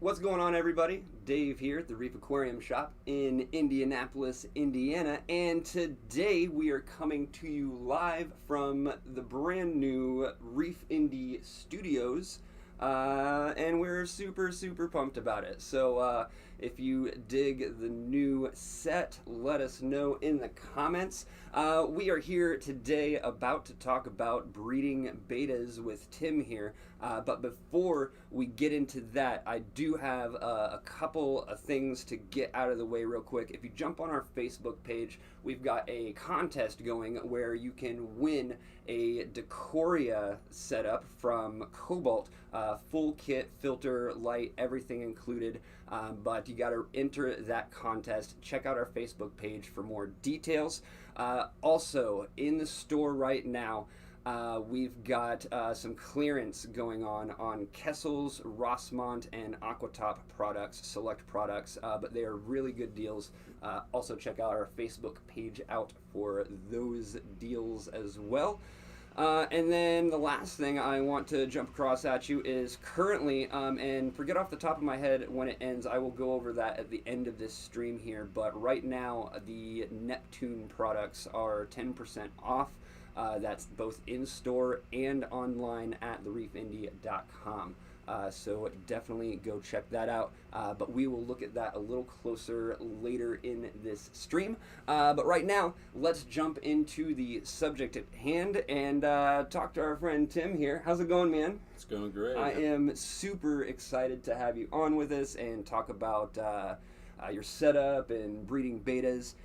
What's going on, everybody? Dave here at the Reef Aquarium Shop in Indianapolis, Indiana, and today we are coming to you live from the brand new ReefIndy studios, and we're super pumped about it. So if you dig the new set, let us know in the comments. We are here today about to talk about breeding bettas with Tim here, but before we get into that, I do have a couple of things to get out of the way real quick. If you jump on our Facebook page, we've got a contest going where you can win a Decoria setup from Cobalt, full kit, filter, light, everything included, but you got to enter that contest. Check out our Facebook page for more details. Also, in the store right now, we've got some clearance going on Kessel's, Rossmont, and Aquatop products, select products, but they are really good deals. Also check out our Facebook page out for those deals as well. And then the last thing I want to jump across at you is currently, and forget off the top of my head when it ends, I will go over that at the end of this stream here, but right now the Neptune products are 10% off. That's both in-store and online at TheReefIndy.com. So definitely go check that out, but we will look at that a little closer later in this stream. But right now, let's jump into the subject at hand and talk to our friend Tim here. How's it going, man? It's going great. I am super excited to have you on with us and talk about your setup and breeding bettas.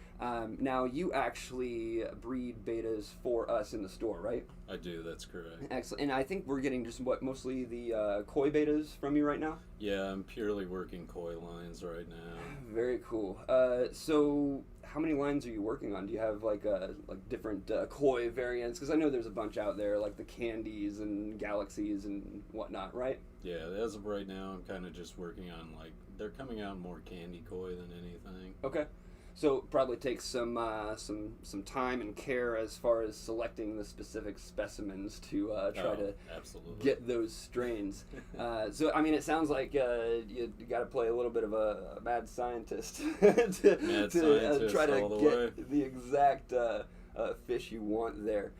Now, you actually breed bettas for us in the store, right? I do, that's correct. Excellent. And I think we're getting just mostly the koi bettas from you right now? Yeah, I'm purely working koi lines right now. Very cool. So how many lines are you working on? Do you have like different koi variants? Because I know there's a bunch out there, like the candies and galaxies and whatnot, right? Yeah, as of right now, I'm kind of just working on, like, they're coming out more candy koi than anything. Okay. So probably takes some time and care as far as selecting the specific specimens to try to get those strains. So I mean, it sounds like you got to play a little bit of a mad scientist to try to get the exact fish you want there.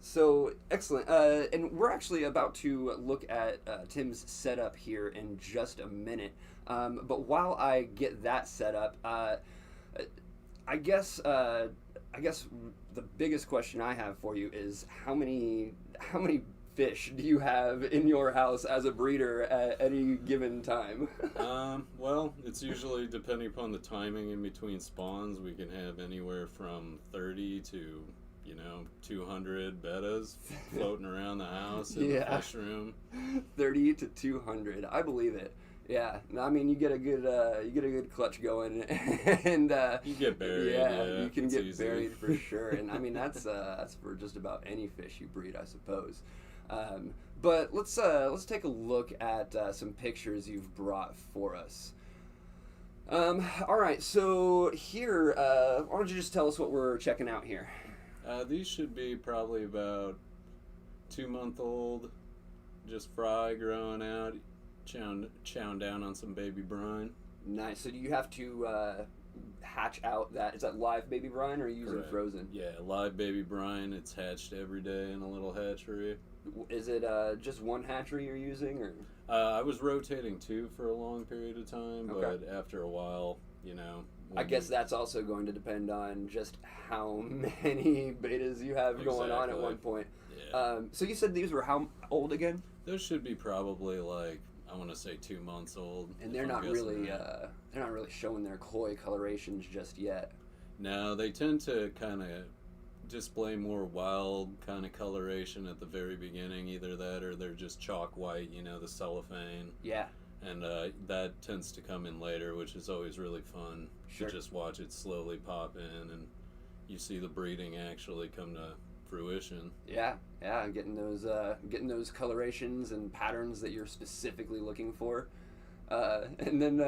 So excellent. And we're actually about to look at Tim's setup here in just a minute. But while I get that set up, I guess the biggest question I have for you is how many fish do you have in your house as a breeder at any given time? Well, it's usually depending upon the timing in between spawns. We can have anywhere from 30 to 200 bettas floating around the house in the fish room. 30 to 200, I believe it. Yeah, I mean, you get a good clutch going, and you get buried. Yeah, you can get buried for sure. And I mean, that's for just about any fish you breed, I suppose. But let's take a look at some pictures you've brought for us. All right, so here, why don't you just tell us what we're checking out here? These should be probably about 2-month-old, just fry growing out. Chowing down on some baby brine. Nice. So do you have to hatch out is that live baby brine, or are you using frozen? Yeah, live baby brine. It's hatched every day in a little hatchery. Is it just one hatchery you're using, or? I was rotating 2 for a long period of time, but after a while, I guess that's also going to depend on just how many bettas you have going on at one point. Yeah. So you said these were how old again? Those should be probably like, I want to say 2 months old. And they're not really showing their koi colorations just yet. No, they tend to kind of display more wild kind of coloration at the very beginning. Either that or they're just chalk white, the cellophane. Yeah. And that tends to come in later, which is always really fun to just watch it slowly pop in, and you see the breeding actually come to fruition. Yeah, getting those colorations and patterns that you're specifically looking for. And then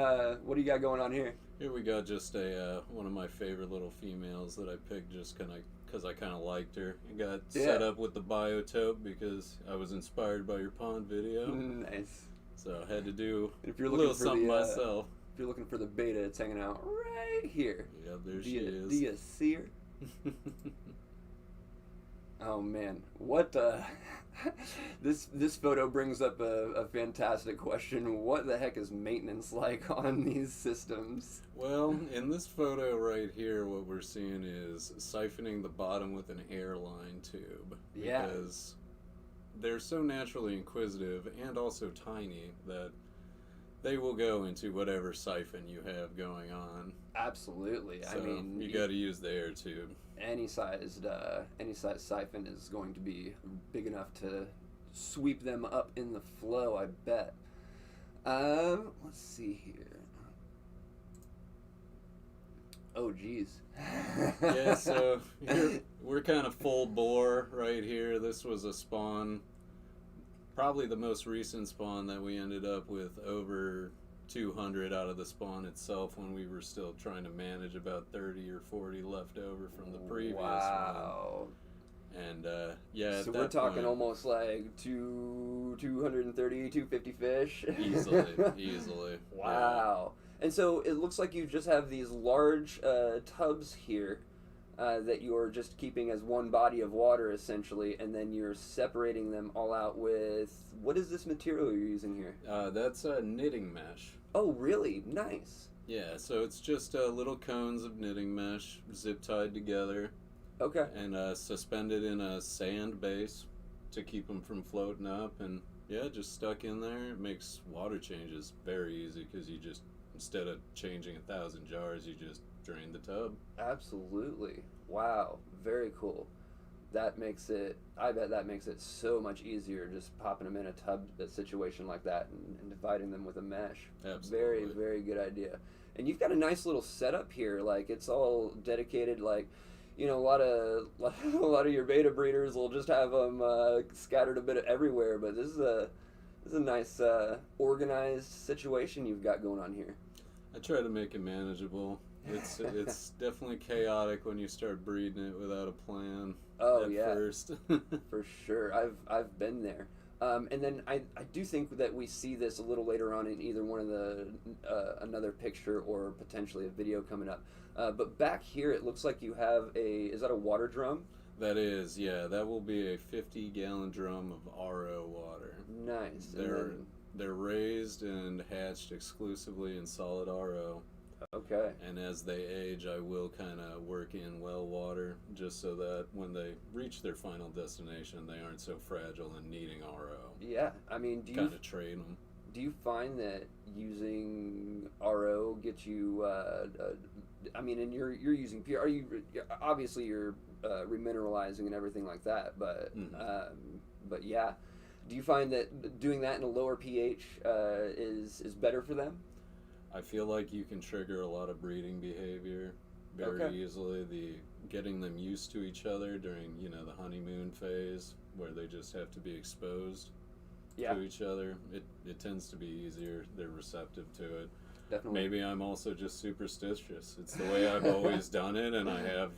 what do you got going on here? Here we got just one of my favorite little females that I picked just because I kind of liked her. I got set up with the biotope because I was inspired by your pond video. Nice. So I had to do If you're a looking little for something the, myself. if you're looking for the beta, it's hanging out right here. Yeah, there Do she you, is. do you see her? Oh man, what this photo brings up a fantastic question. What the heck is maintenance like on these systems? Well, in this photo right here, what we're seeing is siphoning the bottom with an airline tube. Yeah. Because they're so naturally inquisitive and also tiny that they will go into whatever siphon you have going on. Absolutely. So I mean, you got to use the air tube. any sized siphon is going to be big enough to sweep them up in the flow, I bet. Let's see here. Oh geez. Yeah, so here, we're kind of full bore right here. This was a spawn, probably the most recent spawn that we ended up with over 200 out of the spawn itself when we were still trying to manage about 30 or 40 left over from the previous wow. one. And yeah, So at we're that talking point, almost like 230, 250 fish. easily. Wow. And so it looks like you just have these large tubs here that you're just keeping as one body of water essentially, and then you're separating them all out with, what is this material you're using here? That's a knitting mesh. Oh, really? Nice. Yeah, so it's just little cones of knitting mesh zip tied together. Okay. And suspended in a sand base to keep them from floating up, and yeah, just stuck in there. It makes water changes very easy because you just, instead of changing 1,000 jars, you just drain the tub. Absolutely. Wow. Very cool. That makes it, I bet that makes it so much easier just popping them in a tub situation like that and dividing them with a mesh. Absolutely. Very, very good idea. And you've got a nice little setup here. Like, it's all dedicated, like, you know, a lot of your beta breeders will just have them scattered a bit everywhere, but this is a nice organized situation you've got going on here. I try to make it manageable. It's definitely chaotic when you start breeding it without a plan. Oh at yeah, first. for sure. I've been there. And then I do think that we see this a little later on in either one of the another picture or potentially a video coming up. But back here, it looks like you have is that a water drum? That is, yeah. That will be a 50-gallon drum of RO water. Nice. They're raised and hatched exclusively in solid RO. Okay. And as they age, I will kind of work in well water just so that when they reach their final destination, they aren't so fragile and needing RO. Yeah, I mean, Kind of train them. Do you find that using RO gets you? I mean, and you're using pure. Are you obviously you're remineralizing and everything like that, but but yeah, do you find that doing that in a lower pH is better for them? I feel like you can trigger a lot of breeding behavior very easily. Getting them used to each other during the honeymoon phase where they just have to be exposed to each other. It tends to be easier. They're receptive to it. Definitely. Maybe I'm also just superstitious. It's the way I've always done it, and I have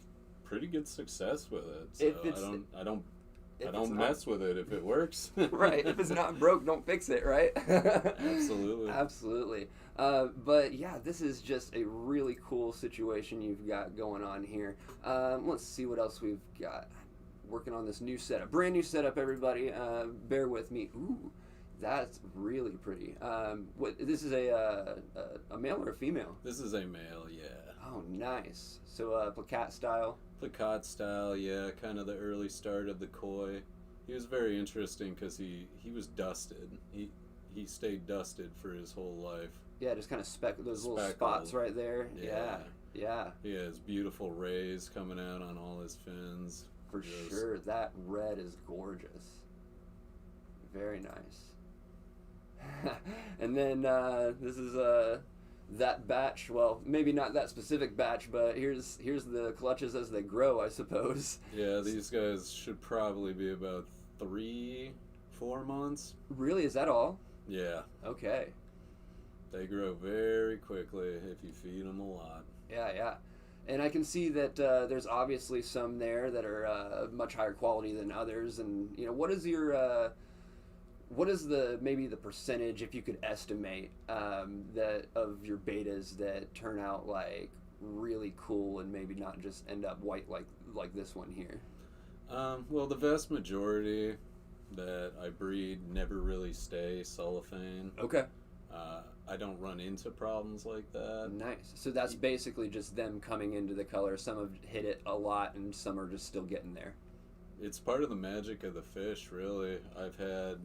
pretty good success with it. So I don't mess with it if it works. Right. If it's not broke, don't fix it. Right. Absolutely. Absolutely. But yeah, this is just a really cool situation you've got going on here. Let's see what else we've got. Working on this new setup, brand new setup, everybody. Bear with me. Ooh, that's really pretty. What? This is a male or a female? This is a male, yeah. Oh, nice. So placat style. Placat style, yeah. Kind of the early start of the koi. He was very interesting because he was dusted. He stayed dusted for his whole life. Yeah, just kind of those little spots right there. Yeah. He has beautiful rays coming out on all his fins. For sure, that red is gorgeous. Very nice. And then this is that batch. Well, maybe not that specific batch, but here's the clutches as they grow, I suppose. Yeah, these guys should probably be about 3-4 months. Really, is that all? Yeah. Okay. They grow very quickly if you feed them a lot. Yeah. And I can see that there's obviously some there that are much higher quality than others. And what is your what is maybe the percentage, if you could estimate, that of your betas that turn out like really cool and maybe not just end up white like this one here? Well, the vast majority that I breed never really stay cellophane. Okay. I don't run into problems like that. Nice. So that's basically just them coming into the color. Some have hit it a lot and some are just still getting there. It's part of the magic of the fish, really. I've had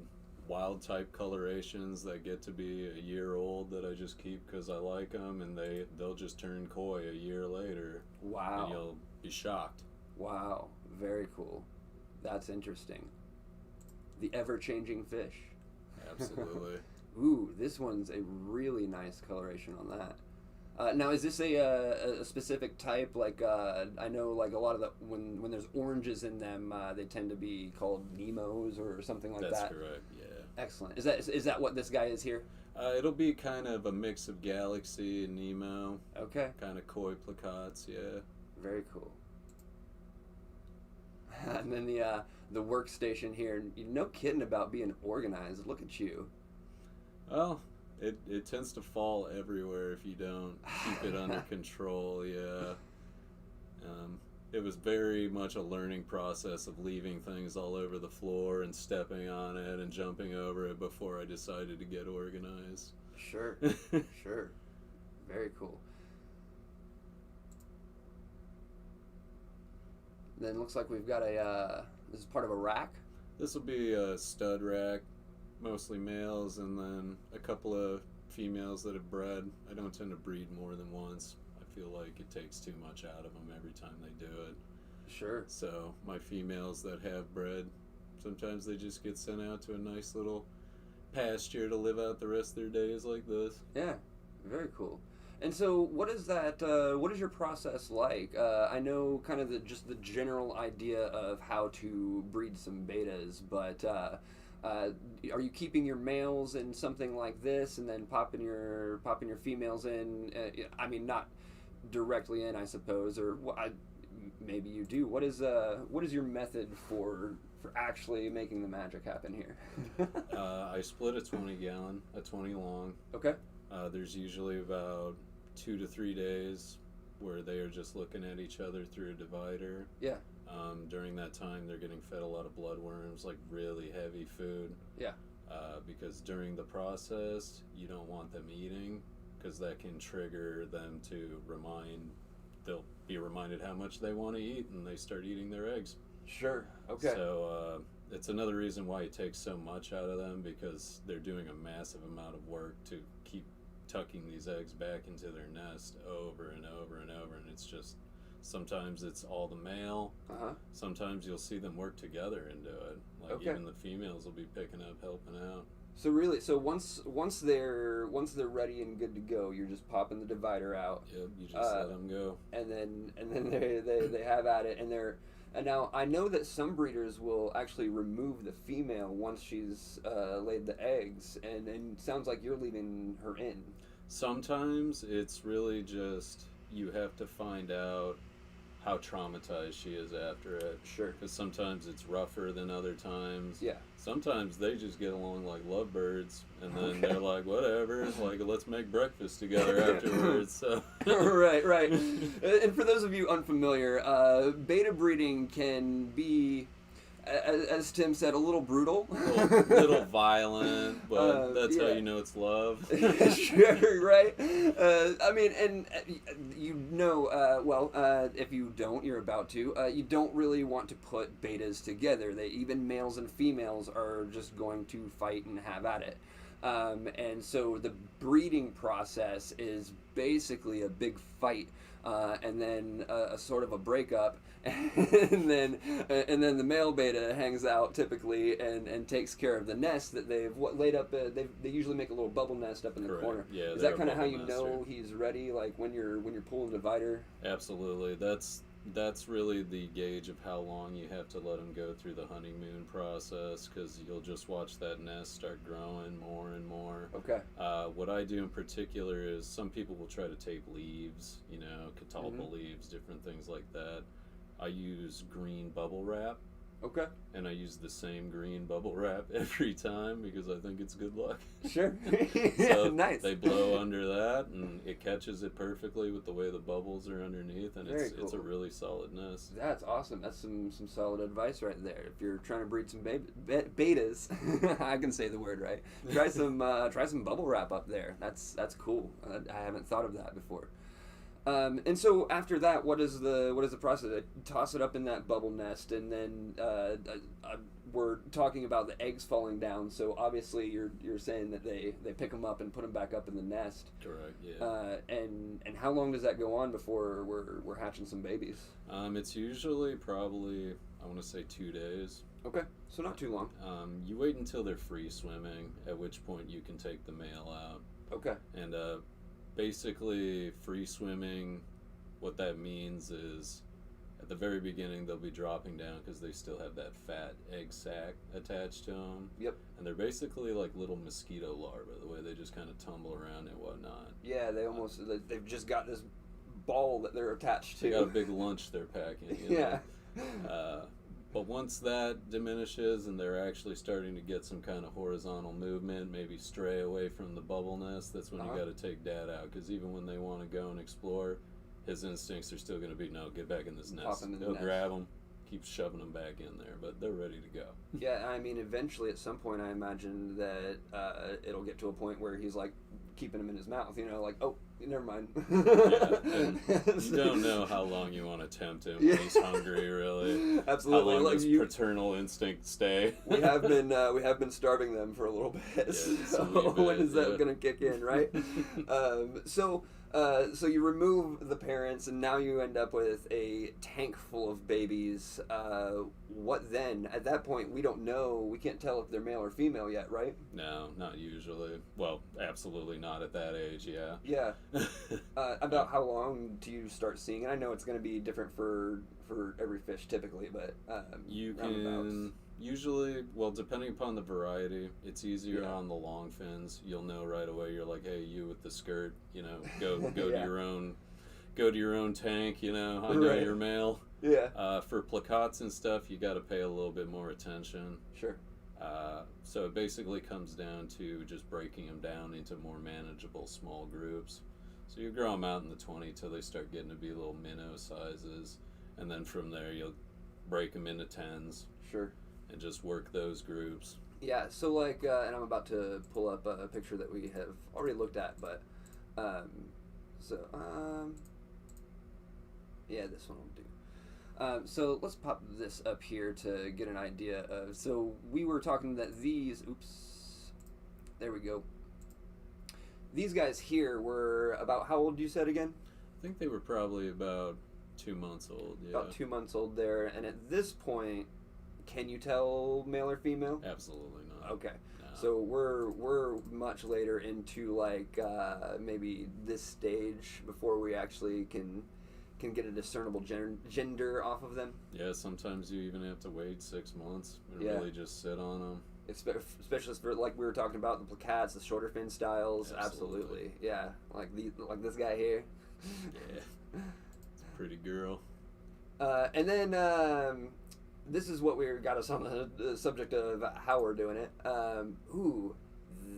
wild type colorations that get to be a year old that I just keep because I like them, and they'll just turn koi a year later. Wow. And you'll be shocked. Wow. Very cool. That's interesting. The ever-changing fish. Absolutely. Ooh, this one's a really nice coloration on that. Now, is this a specific type? Like, I know, like a lot of the when there's oranges in them, they tend to be called Nemos or something like that. That's correct. Yeah. Excellent. Is that what this guy is here? It'll be kind of a mix of Galaxy and Nemo. Okay. Kind of koi placots. Yeah. Very cool. And then the workstation here. No kidding about being organized. Look at you. Well, it tends to fall everywhere if you don't keep it under control. Yeah. It was very much a learning process of leaving things all over the floor and stepping on it and jumping over it before I decided to get organized. Sure. Sure. Very cool. Then looks like we've got this is part of a rack. This will be a stud rack, mostly males, and then a couple of females that have bred. I don't tend to breed more than once. I feel like it takes too much out of them every time they do it. Sure. So my females that have bred, sometimes they just get sent out to a nice little pasture to live out the rest of their days like this. Yeah, very cool. And so, what is that? What is your process like? I know kind of just the general idea of how to breed some betas, but are you keeping your males in something like this, and then popping your females in? I mean, not directly in, I suppose, or maybe you do. What is your method for actually making the magic happen here? I split a 20 gallon, a 20 long. Okay. There's usually about 2 to 3 days where they are just looking at each other through a divider. Yeah. During that time, they're getting fed a lot of bloodworms, like really heavy food. Yeah. Because during the process, you don't want them eating, because that can trigger them to they'll be reminded how much they want to eat, and they start eating their eggs. Sure. Okay. So it's another reason why it takes so much out of them, because they're doing a massive amount of work to keep tucking these eggs back into their nest over and over and over, and it's just sometimes it's all the male. Sometimes you'll see them work together and do it. Like even the females will be picking up, helping out. So really, once they're ready and good to go, you're just popping the divider out. Yep, you just let them go. And then they have at it, and now I know that some breeders will actually remove the female once she's laid the eggs, and it sounds like you're leaving her in. Sometimes it's really just you have to find out how traumatized she is after it. Sure. Because sometimes it's rougher than other times. Yeah. Sometimes they just get along like lovebirds, and then they're like, whatever, it's like, let's make breakfast together afterwards. So. Right. And for those of you unfamiliar, beta breeding can be, as Tim said, a little brutal. A little violent, but that's how you know it's love. Sure, right? I mean, and if you don't, you're about to. You don't really want to put betas together. Even males and females are just going to fight and have at it. And so the breeding process is basically a big fight, and then a sort of a breakup, and then the male beta hangs out typically and takes care of the nest that they've laid up. They usually make a little bubble nest up in the corner. Yeah, is that kind of how you know he's ready? Like when you're pulling the divider? Absolutely. That's really the gauge of how long you have to let them go through the honeymoon process, because you'll just watch that nest start growing more and more. Okay. What I do in particular is some people will try to tape leaves, catalpa leaves, different things like that. I use green bubble wrap. Okay. And I use the same green bubble wrap every time because I think it's good luck. Sure. So Nice. they blow under that, and it catches it perfectly with the way the bubbles are underneath, and Very it's a cool. really solid nest. That's awesome. That's some solid advice right there. If you're trying to breed some betas, I can say the word right. Try some bubble wrap up there. That's cool. I haven't thought of that before. And so after that, what is the process? I toss it up in that bubble nest, and then we're talking about the eggs falling down. So obviously, you're saying that they pick them up and put them back up in the nest. Correct. Yeah. And how long does that go on before we're hatching some babies? It's usually probably, I want to say, 2 days. Okay, so not too long. You wait until they're free swimming, at which point you can take the male out. Okay. And basically, free swimming, what that means is at the very beginning they'll be dropping down because they still have that fat egg sac attached to them. Yep. And they're basically like little mosquito larvae, the way they just kind of tumble around and whatnot. Yeah, they've just got this ball that they're attached to. They got a big lunch they're packing. Yeah. But once that diminishes and they're actually starting to get some kind of horizontal movement, maybe stray away from the bubble nest, that's when you got to take Dad out. Because even when they want to go and explore, his instincts are still going to be, no, get back in this nest. He'll grab them, keep shoving them back in there, but they're ready to go. Yeah, I mean, eventually at some point I imagine that it'll get to a point where he's like keeping them in his mouth, like, oh, never mind. Yeah, and you don't know how long you want to tempt him when he's hungry, really. Absolutely. How long does paternal instinct stay? we have been starving them for a little bit. Yeah, so when is that going to kick in, right? So you remove the parents, and now you end up with a tank full of babies. What then? At that point, we don't know. We can't tell if they're male or female yet, right? No, not usually. Well, absolutely not at that age, yeah. Yeah. About how long do you start seeing? And I know it's going to be different for every fish typically, but you can usually, well, depending upon the variety, it's easier on the long fins. You'll know right away. You're like, hey, you with the skirt, go to your own tank. I know you're male. Yeah. For placots and stuff, you got to pay a little bit more attention. Sure. So it basically comes down to just breaking them down into more manageable small groups. So you grow them out in the 20 till they start getting to be little minnow sizes, and then from there you'll break them into 10s. Sure. And just work those groups. Yeah. So and I'm about to pull up a picture that we have already looked at, but yeah, this one will do. So let's pop this up here to get an idea of. So we were talking that there we go. These guys here were about how old you said again? I think they were probably about 2 months old. Yeah. About 2 months old there, and at this point, can you tell male or female? Absolutely not. Okay. No. So we're much later into maybe this stage before we actually can get a discernible gender off of them. Yeah, sometimes you even have to wait 6 months and really just sit on them. Especially for like we were talking about the placats, the shorter fin styles. Absolutely. Yeah, like this guy here. Yeah, it's a pretty girl. And then this is what got us on the subject of how we're doing it.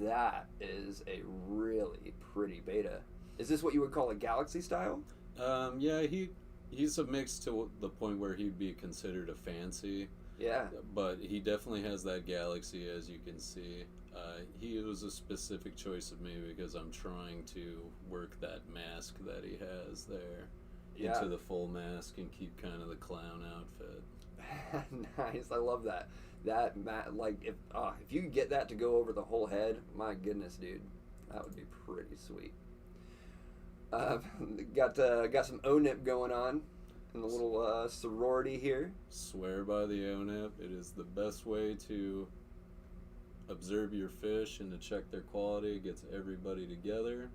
That is a really pretty beta. Is this what you would call a galaxy style? Yeah, he's a mix to the point where he'd be considered a fancy. Yeah. But he definitely has that galaxy, as you can see. He was a specific choice of me because I'm trying to work that mask that he has there into the full mask and keep kind of the clown outfit. Nice, I love that. If you could get that to go over the whole head, my goodness, dude, that would be pretty sweet. Got some O-nip going on in the little sorority here. Swear by the O-nip. It is the best way to observe your fish and to check their quality. It gets everybody together,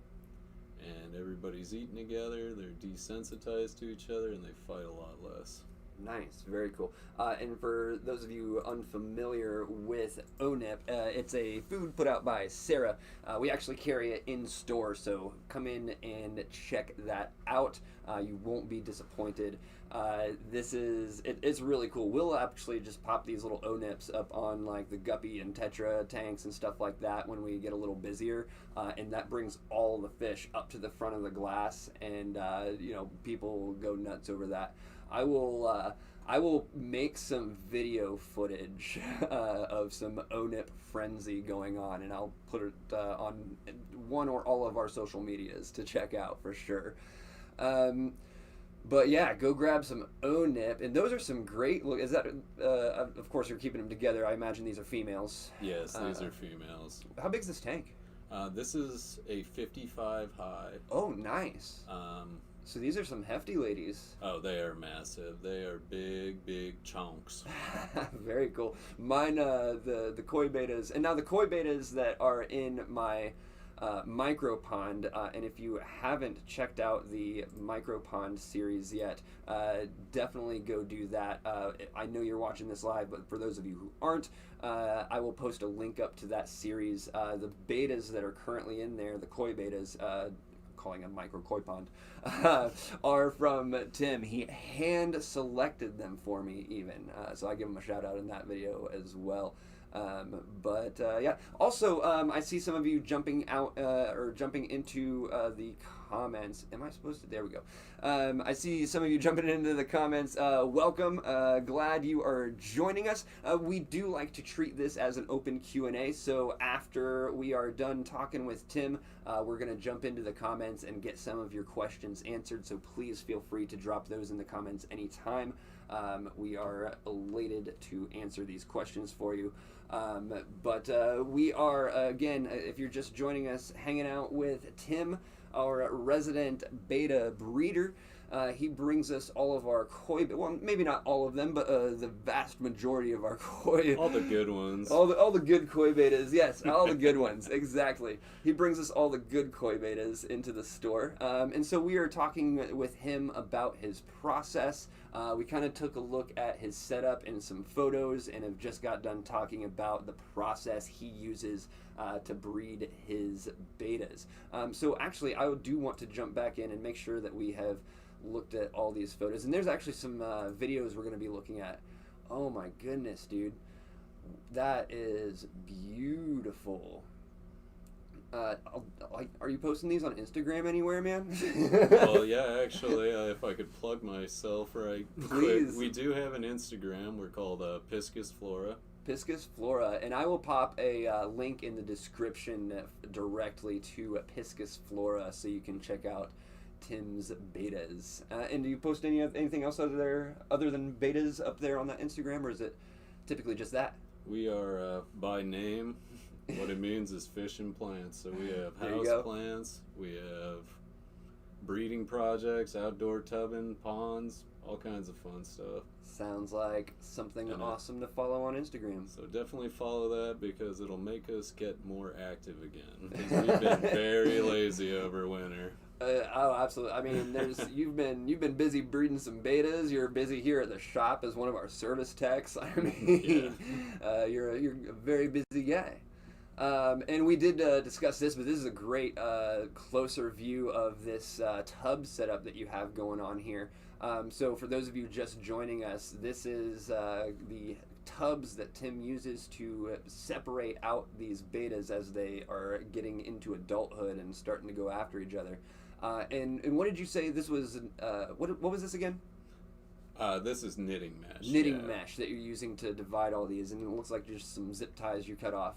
and everybody's eating together. They're desensitized to each other, and they fight a lot less. Nice, very cool. And for those of you unfamiliar with ONIP, it's a food put out by SERA. We actually carry it in store, so come in and check that out. You won't be disappointed. It's really cool. We'll actually just pop these little ONIPs up on like the guppy and tetra tanks and stuff like that when we get a little busier, and that brings all the fish up to the front of the glass, and people go nuts over that. I will make some video footage of some ONIP frenzy going on, and I'll put it on one or all of our social medias to check out for sure. But yeah, go grab some ONIP, and those are some great. Look, is that? Of course, you're keeping them together. I imagine these are females. Yes, these are females. How big's this tank? This is a 55 high. Oh, nice. So these are some hefty ladies. Oh, they are massive. They are big chunks. Very cool. Mine, the koi betas, and now the koi betas that are in my micro pond, and if you haven't checked out the micro pond series yet, definitely go do that. I know you're watching this live, but for those of you who aren't, I will post a link up to that series. The betas that are currently in there, the koi betas, calling a micro koi pond, are from Tim. He hand selected them for me even, so I give him a shout out in that video as well. Yeah. Also, I see some of you jumping out or jumping into the comments. Am I supposed to? There we go. I see some of you jumping into the comments. Welcome. Glad you are joining us. We do like to treat this as an open Q&A. So after we are done talking with Tim, we're going to jump into the comments and get some of your questions answered. So please feel free to drop those in the comments anytime. We are elated to answer these questions for you. We are, again, if you're just joining us, hanging out with Tim, our resident beta breeder. He brings us all of our koi, well, maybe not all of them, but the vast majority of our koi. All the good ones. All the good koi betas, yes, all the good ones, exactly. He brings us all the good koi betas into the store. And so we are talking with him about his process. We kind of took a look at his setup and some photos, and have just got done talking about the process he uses to breed his betas. So actually, I do want to jump back in and make sure that we have looked at all these photos, and there's actually some videos we're going to be looking at. Oh my goodness, dude, that is beautiful. Are you posting these on Instagram anywhere, man? Well, yeah, actually, if I could plug myself right Please. quick, we do have an Instagram. We're called Piscis Flora. Piscis Flora, and I will pop a link in the description directly to Piscis Flora, so you can check out Tim's betas. And do you post anything else other than betas up there on that Instagram, or is it typically just that? We are by name. What it means is fish and plants. So we have house plants, we have breeding projects, outdoor tubbing, ponds, all kinds of fun stuff. Sounds like something awesome to follow on Instagram. So definitely follow that, because it'll make us get more active again. Because we've been very lazy over winter. Oh, absolutely. I mean, you've been busy breeding some betas. You're busy here at the shop as one of our service techs. I mean, yeah. You're a very busy guy. And we did discuss this, but this is a great closer view of this tub setup that you have going on here. So for those of you just joining us, this is the tubs that Tim uses to separate out these betas as they are getting into adulthood and starting to go after each other. And what did you say this was? What was this again? This is knitting mesh. Knitting mesh that you're using to divide all these, and it looks like just some zip ties you cut off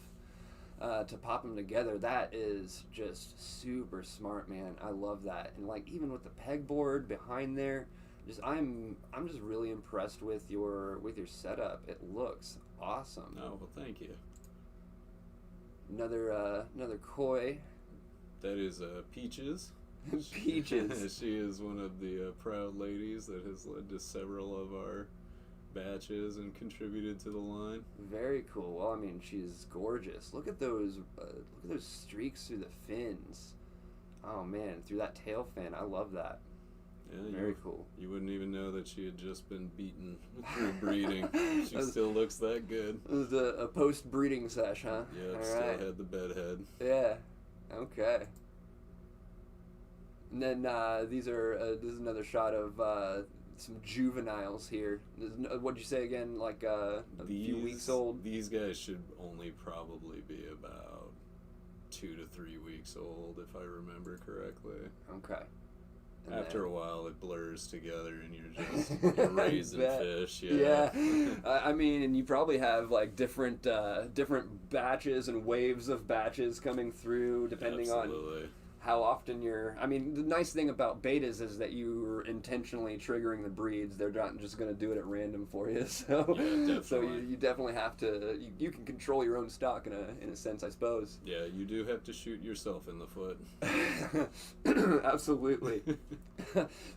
to pop them together. That is just super smart, man. I love that. And like even with the pegboard behind there, I'm just really impressed with your setup. It looks awesome. Oh, well, thank you. Another koi. That is Peaches. Peaches. She is one of the proud ladies that has led to several of our batches and contributed to the line. Very cool. Well, I mean, she's gorgeous. Look at those streaks through the fins. Oh man, through that tail fin. I love that. Yeah, Very cool. You wouldn't even know that she had just been beaten through breeding. She still looks that good. It was a post-breeding sesh, huh? Yeah, All still right. had the bedhead. Yeah. Okay. And then this is another shot of some juveniles here. What'd you say again? Like a few weeks old? These guys should only probably be about 2 to 3 weeks old, if I remember correctly. Okay. And After a while, it blurs together, and you're raising fish. Yeah. I mean, and you probably have like different batches and waves of batches coming through, depending Absolutely. on how often you're. I mean, the nice thing about betas is that you're intentionally triggering the breeds. They're not just going to do it at random for you. So, Yeah, so you definitely have to. You can control your own stock in a sense, I suppose. Yeah, you do have to shoot yourself in the foot. Absolutely.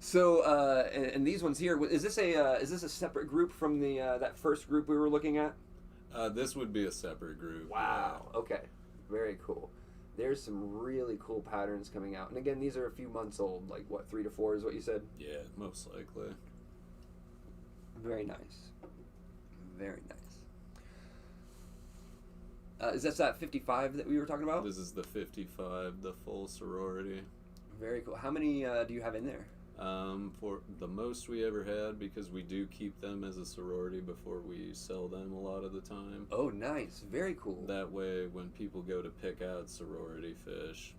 So, and these ones here, is this a separate group from the that first group we were looking at? This would be a separate group. Wow. Yeah. Okay. Very cool. There's some really cool patterns coming out. And again, these are a few months old, like what, 3 to 4 is what you said? Yeah, most likely. Very nice. Very nice. Is that 55 that we were talking about? This is the 55, the full sorority. Very cool. How many do you have in there? For the most we ever had, because we do keep them as a sorority before we sell them a lot of the time. Oh, nice. Very cool. That way, when people go to pick out sorority fish,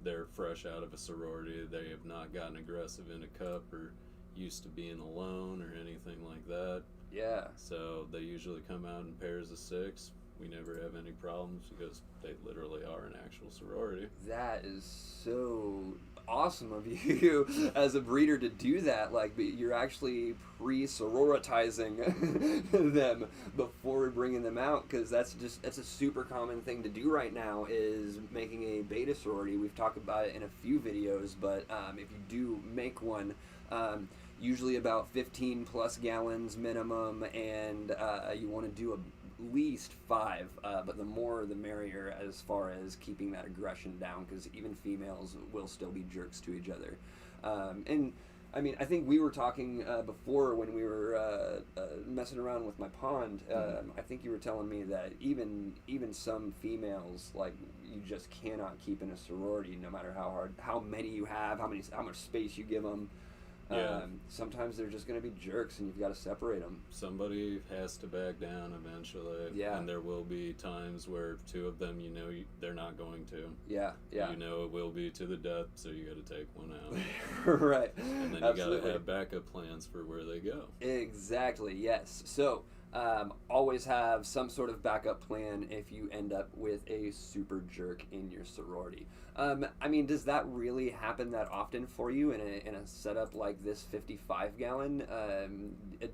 they're fresh out of a sorority. They have not gotten aggressive in a cup or used to being alone or anything like that. Yeah. So they usually come out in pairs of 6. We never have any problems because they literally are an actual sorority. That is so awesome of you as a breeder to do that. Like, you're actually pre-sororitizing them before bringing them out, because that's a super common thing to do right now, is making a beta sorority. We've talked about it in a few videos, but if you do make one, usually about 15 plus gallons minimum, and you want to do at least 5, but the more the merrier as far as keeping that aggression down, because even females will still be jerks to each other. And I mean, I think we were talking before when we were messing around with my pond. I think you were telling me that even some females, like, you just cannot keep in a sorority, no matter how many you have, how much space you give them. Yeah. Sometimes they're just going to be jerks, and you've got to separate them. Somebody has to back down eventually. Yeah. And there will be times where 2 of them, they're not going to. Yeah, yeah. You know it will be to the death, so you got to take one out. Right. And then you got to have backup plans for where they go. Exactly, yes. So, always have some sort of backup plan if you end up with a super jerk in your sorority. I mean, does that really happen that often for you in a setup like this 55 gallon?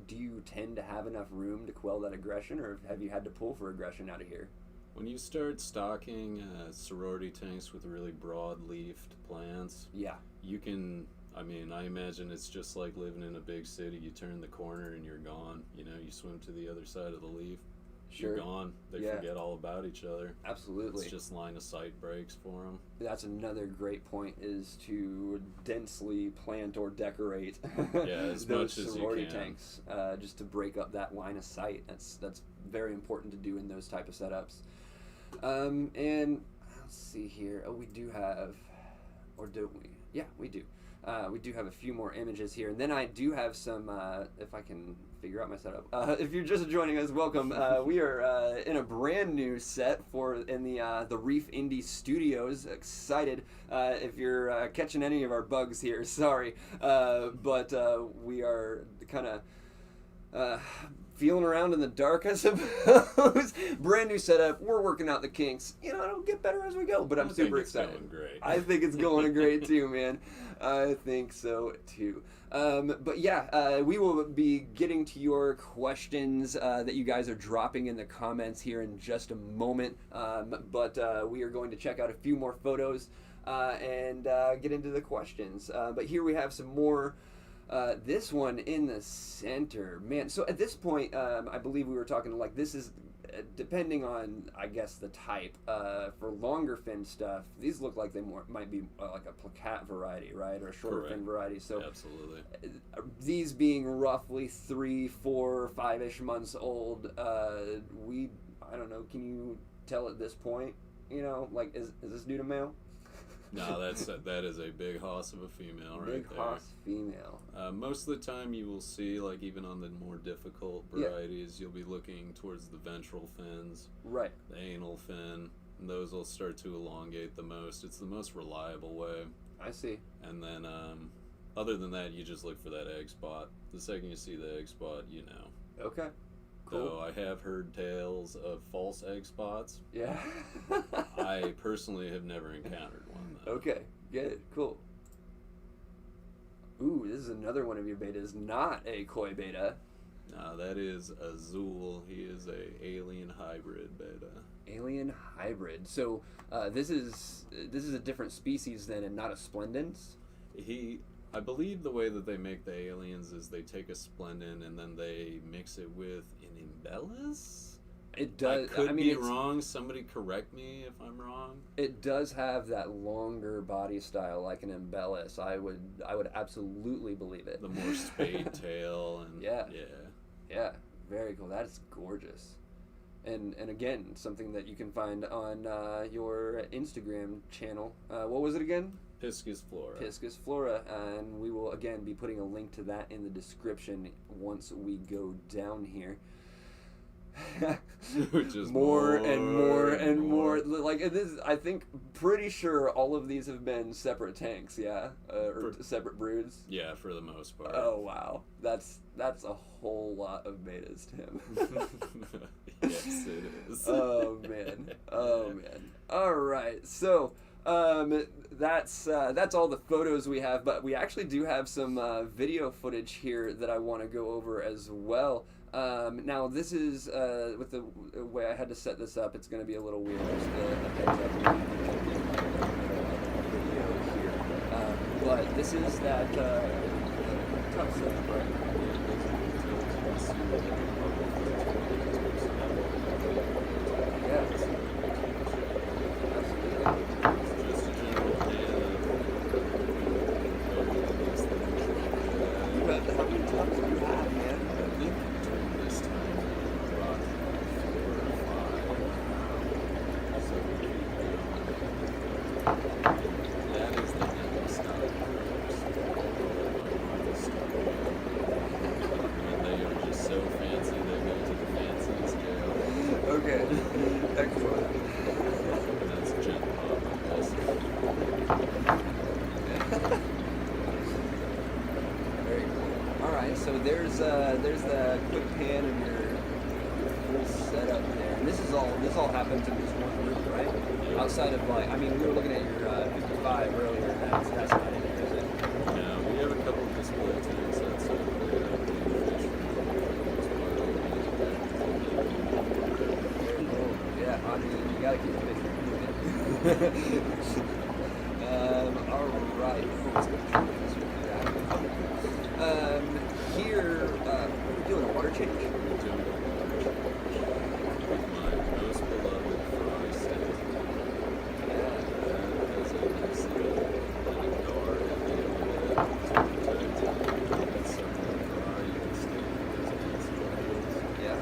Do you tend to have enough room to quell that aggression, or have you had to pull for aggression out of here? When you start stocking sorority tanks with really broad-leafed plants, yeah, you can. I mean, I imagine it's just like living in a big city. You turn the corner and you're gone. You know, you swim to the other side of the leaf. Sure. You're gone. They forget all about each other. Absolutely. It's just line of sight breaks for them. That's another great point, is to densely plant or decorate as those much as sorority you can. tanks, just to break up that line of sight. That's very important to do in those type of setups. And let's see here. Oh, we do have, or don't we? Yeah, we do. We do have a few more images here, and then I do have some, if I can figure out my setup. If you're just joining us, welcome. We are in a brand new set in the TheReefIndy studios. Excited. If you're catching any of our bugs here, sorry. But we are kind of feeling around in the dark, I suppose. Brand new setup. We're working out the kinks. You know, it'll get better as we go, but I'm super excited. Going great. I think it's going great too, man. I think so too. But yeah, we will be getting to your questions that you guys are dropping in the comments here in just a moment. But we are going to check out a few more photos and get into the questions. But here we have some more. This one in the center, man. So at this point, I believe we were talking like this is depending on, I guess, the type, for longer fin stuff, these look like they might be like a placat variety, right, or a shorter Correct. fin variety. So Absolutely. These being roughly 3, 4, 5-ish months old, I don't know. Can you tell at this point? You know, like is this due to male? No, that is a big hoss of a female right Big there. hoss female. Most of the time you will see, like even on the more difficult varieties, you'll be looking towards the ventral fins, Right. the anal fin, and those will start to elongate the most. It's the most reliable way. I see. And then other than that, you just look for that egg spot. The second you see the egg spot, you know. Okay. Cool. Though I have heard tales of false egg spots. Yeah. I personally have never encountered one, though. Okay, good, cool. Ooh, this is another one of your betas, not a koi beta. No, that is Azul. He is a alien hybrid beta. Alien hybrid. So this is a different species then, and not a splendens. I believe the way that they make the aliens is they take a splendid and then they mix it with an embellus. It does. I could mean, be wrong. Somebody correct me if I'm wrong. It does have that longer body style, like an embellus. I would absolutely believe it. The more spade tail and yeah, very cool. That is gorgeous. And again, something that you can find on your Instagram channel. What was it again? Piscis flora. Piscis flora, and we will again be putting a link to that in the description once we go down here. Just more and more. Like this, I think, pretty sure all of these have been separate tanks, yeah, or separate broods. Yeah, for the most part. Oh wow, that's a whole lot of betas, Tim. Yes, it is. Oh man, oh man. All right, so that's all the photos we have, but we actually do have some video footage here that I want to go over as well. Now this is with the way I had to set this up, it's going to be a little weird. Just a heads up video here, but this is that top setup, right? Yeah. How many tubs do you have, man? I think during this time I brought 4 or 5. So we keep going. That is the end style. And they are just so fancy, they go to the fancy scale. Okay. Excellent. That's jet pop, I guess. Very cool. All right, so there's the quick pan of your full setup there, and this all happens in this one room, right? Yeah. Outside of like, I mean, we were looking at your 55 earlier, and that's not in here, is it? Yeah, we have a couple of display tanks that's Yeah, I mean, you gotta keep the fish moving. All right. Here, we're doing a water change. My most beloved fry stick. Yeah. That has a nice little guard at the end of it to protect it. It's something to fry. You can stick it as nice and Yeah.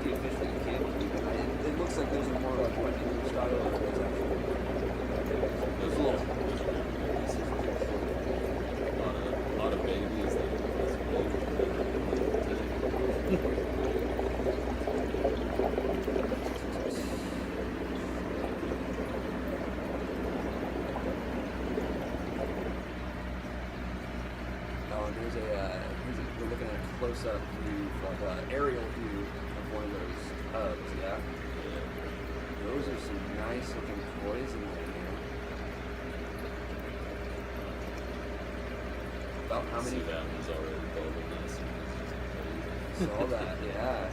actually a fish that you can keep. It looks like those are more like what Indian style or those actually. Those little. A lot of babies that we're looking at a close-up view, like an aerial view of one of those tubs, yeah? Those are some nice-looking toys in there, man. About how many? That one's already bubble nest. Saw that, yeah.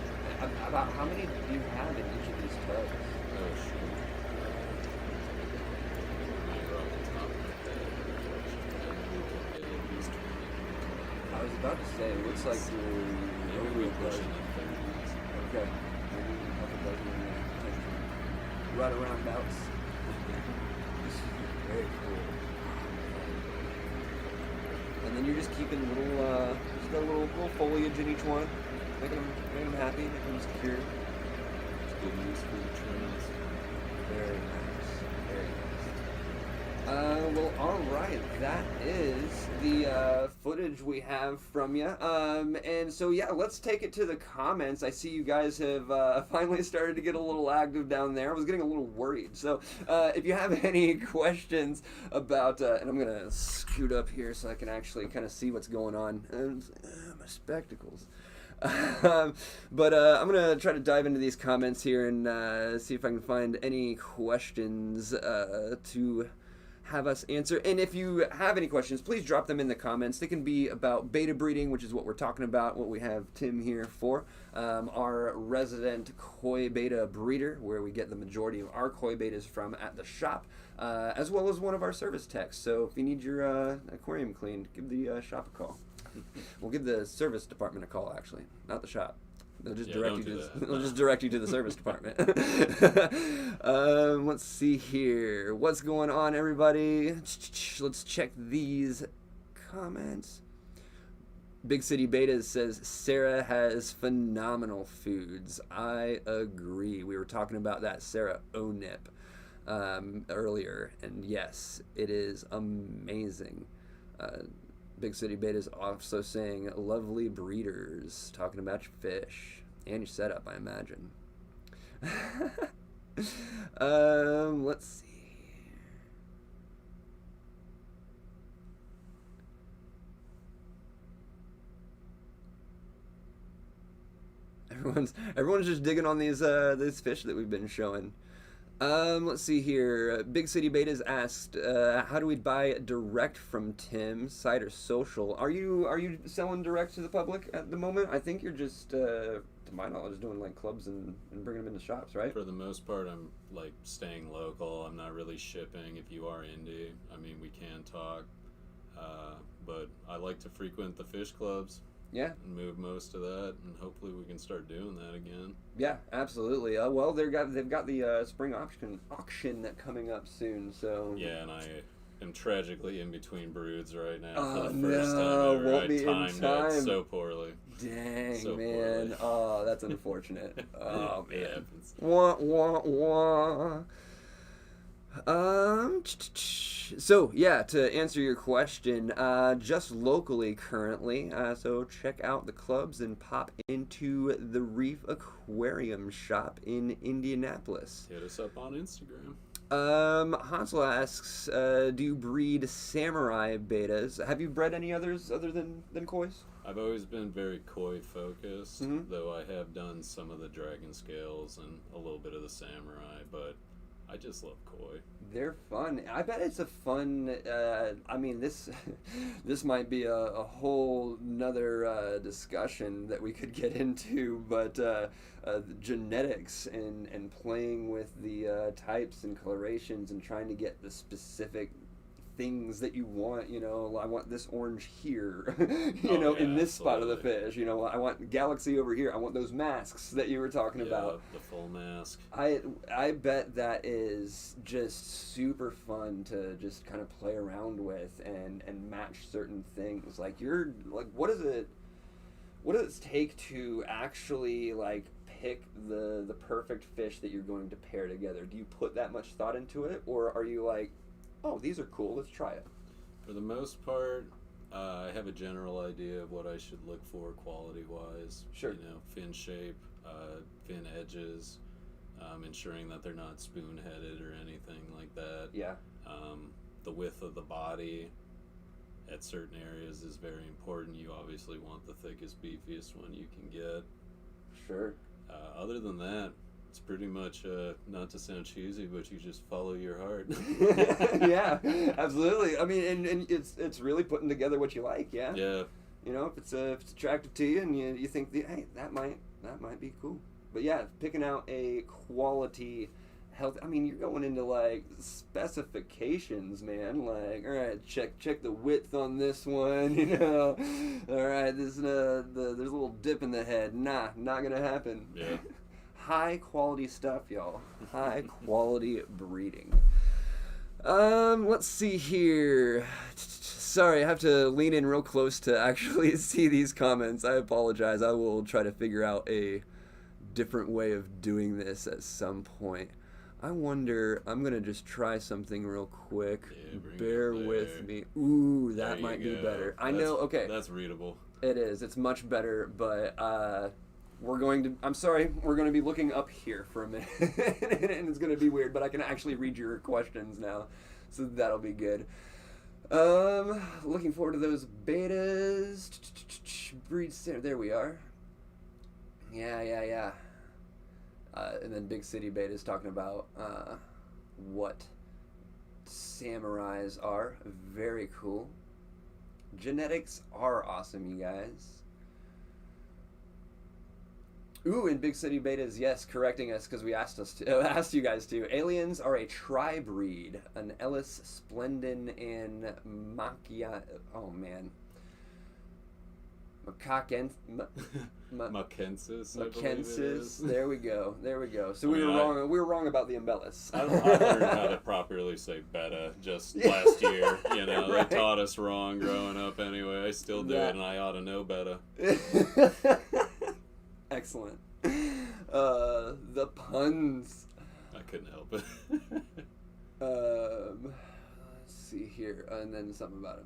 About how many do you have in each of these tubs? Oh, shit. I was about to say, it looks like you're over a dozen. Okay. Maybe a couple dozen in there, potentially. Right around bouts. This is very cool. And then you're just keeping little, just got a little foliage in each one, making them happy, making them secure. Just good use for the trims. Very nice, very nice. Well, all right, that is the footage we have from you. And so, yeah, let's take it to the comments. I see you guys have finally started to get a little active down there. I was getting a little worried. So, if you have any questions about, and I'm going to scoot up here so I can actually kind of see what's going on. My spectacles. But I'm going to try to dive into these comments here and see if I can find any questions to have us answer. And if you have any questions, please drop them in the comments. They can be about beta breeding, which is what we're talking about, what we have Tim here for, our resident koi beta breeder, where we get the majority of our koi betas from at the shop, as well as one of our service techs. So if you need your aquarium cleaned, give the shop a call. We'll give the service department a call, actually, not the shop. They'll just direct you to the service department. Let's see here. What's going on, everybody? Let's check these comments. Big City Betas says SERA has phenomenal foods. I agree. We were talking about that SERA ONIP earlier, and yes, it is amazing. Big City Betas also saying lovely breeders, talking about your fish and your setup, I imagine. Let's see. Everyone's just digging on these fish that we've been showing. Let's see here. Big City Betas asked, how do we buy direct from Tim, site or social? Are you selling direct to the public at the moment? I think you're just, to my knowledge, doing like clubs and bringing them into shops, right? For the most part, I'm like staying local. I'm not really shipping. If you are indie, I mean, we can talk. But I like to frequent the fish clubs. Yeah. And move most of that, and hopefully we can start doing that again. Yeah, absolutely. Well, they've got the spring auction that coming up soon. So yeah, and I am tragically in between broods right now for the no, first time ever. won't be I timed in time. it so poorly. Dang, so man. Poorly. Oh, that's unfortunate. Oh, man. It happens. Wah, wah, wah. So yeah, to answer your question, just locally currently, so check out the clubs and pop into the Reef Aquarium Shop in Indianapolis. Hit us up on Instagram. Hansel asks, do you breed samurai betas? Have you bred any others other than kois? I've always been very koi focused, though I have done some of the dragon scales and a little bit of the samurai, but I just love koi. They're fun. I bet it's a fun. I mean, this might be a whole nother discussion that we could get into. But genetics and playing with the types and colorations and trying to get the specific things that you want. You know, I want this orange here. In this spot of the fish. You know, I want galaxy over here. I want those masks that you were talking about. The full mask. I bet that is just super fun to just kind of play around with and match certain things. Like what does it take to actually like pick the perfect fish that you're going to pair together? Do you put that much thought into it, or are you like, oh, these are cool, let's try it? For the most part, I have a general idea of what I should look for quality-wise. Sure. You know, fin shape, fin edges, ensuring that they're not spoon-headed or anything like that. Yeah. The width of the body at certain areas is very important. You obviously want the thickest, beefiest one you can get. Sure. Other than that, it's pretty much, not to sound cheesy, but you just follow your heart. Yeah, absolutely. I mean, and it's really putting together what you like, yeah? Yeah. You know, if it's attractive to you and you think, hey, that might be cool. But yeah, picking out a quality health, I mean, you're going into like specifications, man. Like, all right, check the width on this one, you know. All right, there's a little dip in the head. Nah, not gonna happen. Yeah. High quality stuff, y'all. High quality breeding. Let's see here. Sorry, I have to lean in real close to actually see these comments. I apologize. I will try to figure out a different way of doing this at some point. I wonder, I'm going to just try something real quick. Yeah, Bear with me. Ooh, that might be better. I know, okay. That's readable. It is. It's much better, but we're going to be looking up here for a minute. And it's going to be weird, but I can actually read your questions now. So that'll be good. Looking forward to those betas. Breed center. There we are. Yeah. And then Big City Beta is talking about what samurais are. Very cool. Genetics are awesome, you guys. Ooh, and Big City Betas, yes, correcting us because we asked you guys to. Aliens are a tri-breed, an Ellis Splendin and Macchia. Oh man. Macacensis, I believe it is. There we go. So we were wrong about the embellis. I learned how to properly say betta just last year. You know, Right. They taught us wrong growing up anyway. I still do it, and I ought to know better. Excellent. The puns. I couldn't help it. Let's see here, and then something about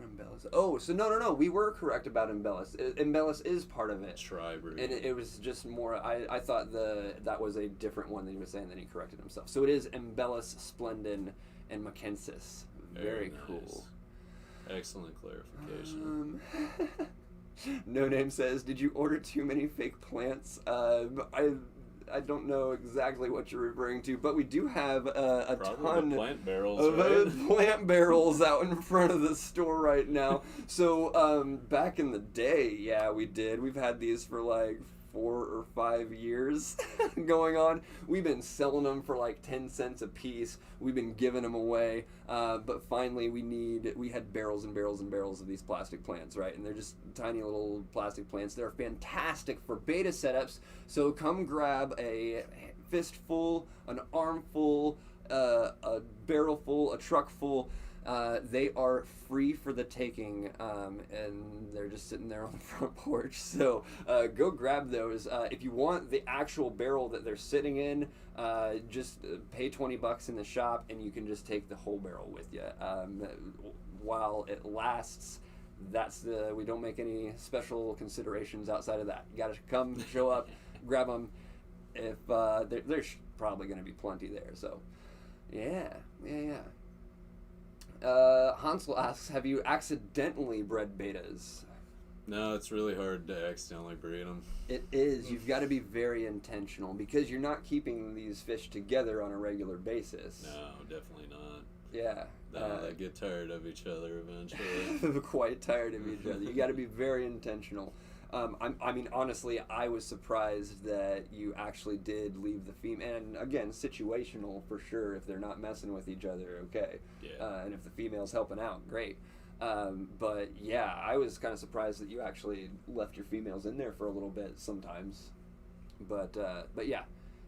embellis. Oh, so no, we were correct about embellis. Embellis is part of it. Tri-breed. And it was just more, I thought that was a different one that he was saying, then he corrected himself. So it is Embellis, Splendin, and Mackensis. Very nice. cool. Excellent clarification. No Name says, did you order too many fake plants? I don't know exactly what you're referring to, but we do have a Probably ton the plant barrels, of right? plant barrels out in front of the store right now. So back in the day, yeah, we did. We've had these for like 4 or 5 years going on. We've been selling them for like 10 cents a piece. We've been giving them away, but finally we had barrels and barrels and barrels of these plastic plants, right? And they're just tiny little plastic plants. They're fantastic for beta setups. So come grab a fistful, an armful, a barrel full, a truck full. They are free for the taking, and they're just sitting there on the front porch. So go grab those. If you want the actual barrel that they're sitting in, just pay $20 in the shop, and you can just take the whole barrel with you. While it lasts, we don't make any special considerations outside of that. You gotta come, show up, grab them. If there's probably going to be plenty there. So yeah. Hansel asks, have you accidentally bred betas? No, it's really hard to accidentally breed them. It is. You've got to be very intentional because you're not keeping these fish together on a regular basis. No, definitely not. Yeah. They get tired of each other eventually. Quite tired of each other. You got to be very intentional. I mean, honestly, I was surprised that you actually did leave the female. And again, situational for sure. If they're not messing with each other, okay. Yeah. And if the female's helping out, great. But yeah, I was kind of surprised that you actually left your females in there for a little bit sometimes. But yeah,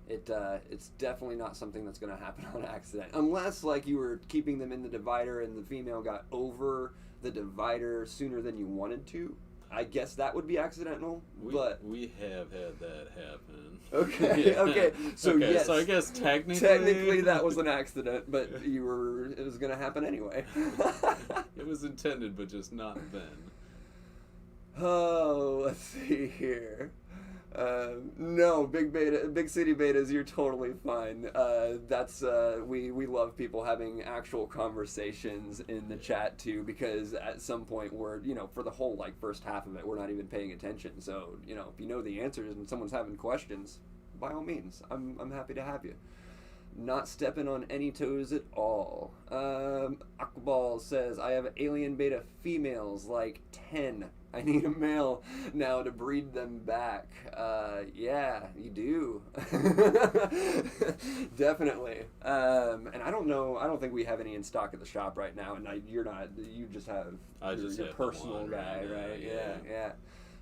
it's definitely not something that's going to happen on accident, unless like you were keeping them in the divider and the female got over the divider sooner than you wanted to. I guess that would be accidental, but we have had that happen. Okay, Yeah. okay. So okay, yes, so I guess technically that was an accident, but it was gonna happen anyway. It was intended, but just not then. Oh, let's see here. No, big city betas, you're totally fine. We love people having actual conversations in the chat too, because at some point we're, for the whole like first half of it, we're not even paying attention. So, if you know the answers and someone's having questions, by all means, I'm happy to have you. Not stepping on any toes at all. Aquaball says, I have alien beta females, like 10. I need a male now to breed them back. Yeah, you do. Definitely. And I don't think we have any in stock at the shop right now. And you just have your personal guy, right? Yeah.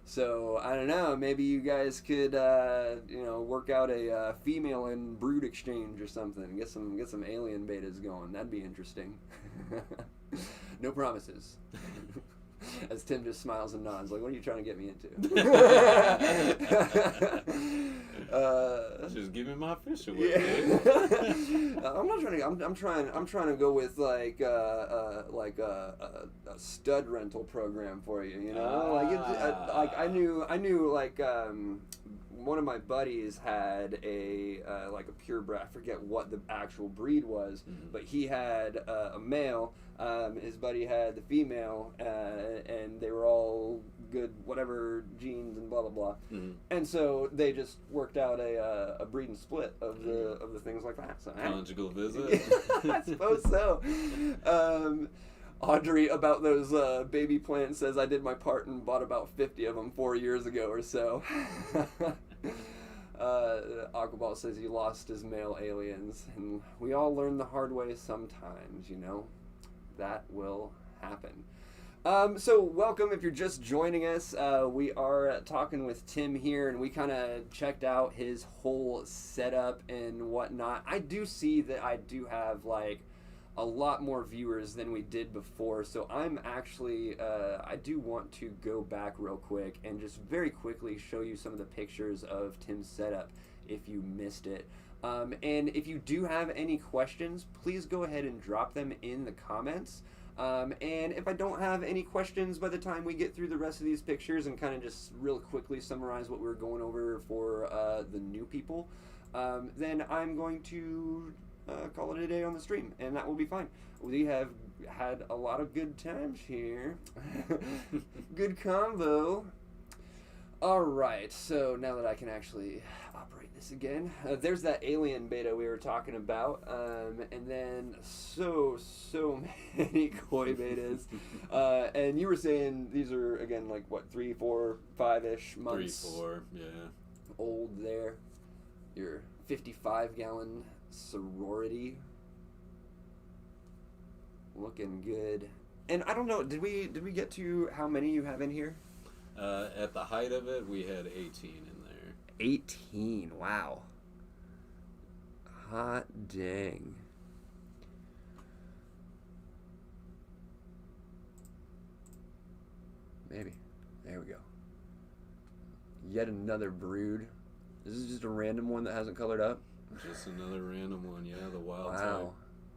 So, I don't know, maybe you guys could, work out a female and brood exchange or something. Get some alien betas going. That'd be interesting. No promises. As Tim just smiles and nods, like, what are you trying to get me into? Just give me my fish away. Yeah. I'm not trying to. I'm trying to go with like a stud rental program for you. I knew one of my buddies had a purebred. I forget what the actual breed was, but he had a male. His buddy had the female, and they were all good, whatever genes and blah blah blah. And so they just worked out a breed and split of the things like that. So conjugal visit. I suppose so. Audrey about those baby plants says, I did my part and bought about 50 of them 4 years ago or so. Aquaball says he lost his male aliens, and we all learn the hard way sometimes, That will happen. So welcome if you're just joining us. We are talking with Tim here, and we kind of checked out his whole setup and whatnot. I do see that I do have a lot more viewers than we did before, so I'm actually I do want to go back real quick and just very quickly show you some of the pictures of Tim's setup if you missed it. And if you do have any questions, please go ahead and drop them in the comments. And if I don't have any questions by the time we get through the rest of these pictures and kind of just real quickly summarize what we're going over for the new people, then I'm going to call it a day on the stream, and that will be fine. We have had a lot of good times here. Good combo. Alright, so now that I can actually operate this again, there's that alien beta we were talking about, and then so many koi betas, and you were saying these are, again, 3, 4, 5-ish months 3, 4, yeah. old there. Your 55-gallon sorority. Looking good. And I don't know, did we get to how many you have in here? At the height of it, we had 18 in there. 18, wow. Hot dang. Maybe. There we go. Yet another brood. This is just a random one that hasn't colored up? Just another random one, yeah, the wild type.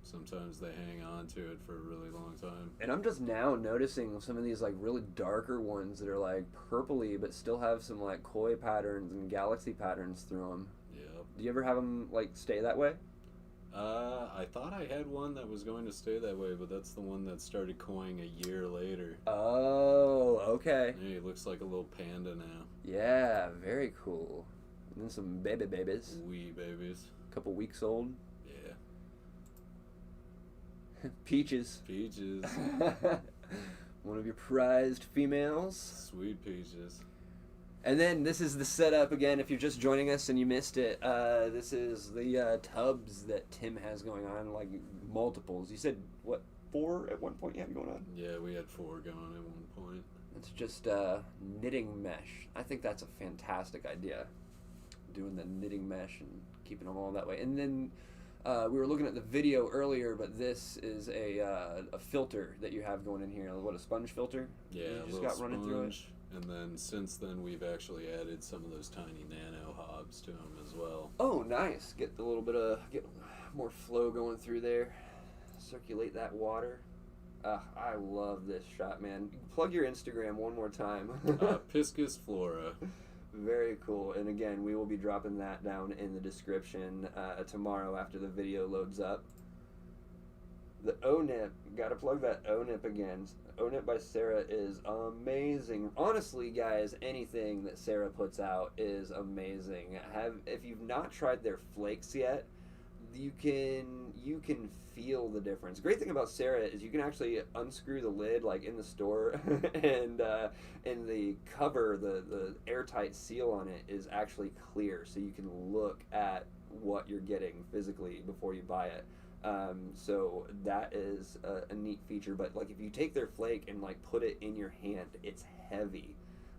Sometimes they hang on to it for a really long time. And I'm just now noticing some of these really darker ones that are purpley but still have some koi patterns and galaxy patterns through them. Yep. Do you ever have them stay that way? I thought I had one that was going to stay that way, but that's the one that started koiing a year later. Oh, okay. Yeah, he looks like a little panda now. Yeah, very cool. And then some babies. Wee babies. A couple weeks old. Yeah. Peaches. One of your prized females. Sweet peaches. And then this is the setup again. If you're just joining us and you missed it, this is the tubs that Tim has going on, multiples. You said, what, 4 at one point you had going on? Yeah, we had 4 going at one point. It's just knitting mesh. I think that's a fantastic idea. Doing the knitting mesh and keeping them all that way. And then We were looking at the video earlier, but this is a filter that you have going in here. What, a sponge filter? Yeah, you a just little got running through it. sponge. And then since then, we've actually added some of those tiny nano hobs to them as well. Oh, nice. Get get more flow going through there. Circulate that water. I love this shot, man. Plug your Instagram one more time. Piscus flora. Very cool. And again, we will be dropping that down in the description tomorrow after the video loads up. The ONIP, gotta plug that ONIP again. ONIP by SERA is amazing. Honestly, guys, anything that SERA puts out is amazing. If you've not tried their flakes yet, you can feel the difference. Great thing about SERA is you can actually unscrew the lid like in the store, and the cover, the airtight seal on it is actually clear, so you can look at what you're getting physically before you buy it. So that is a neat feature. But like if you take their flake and like put it in your hand, it's heavy.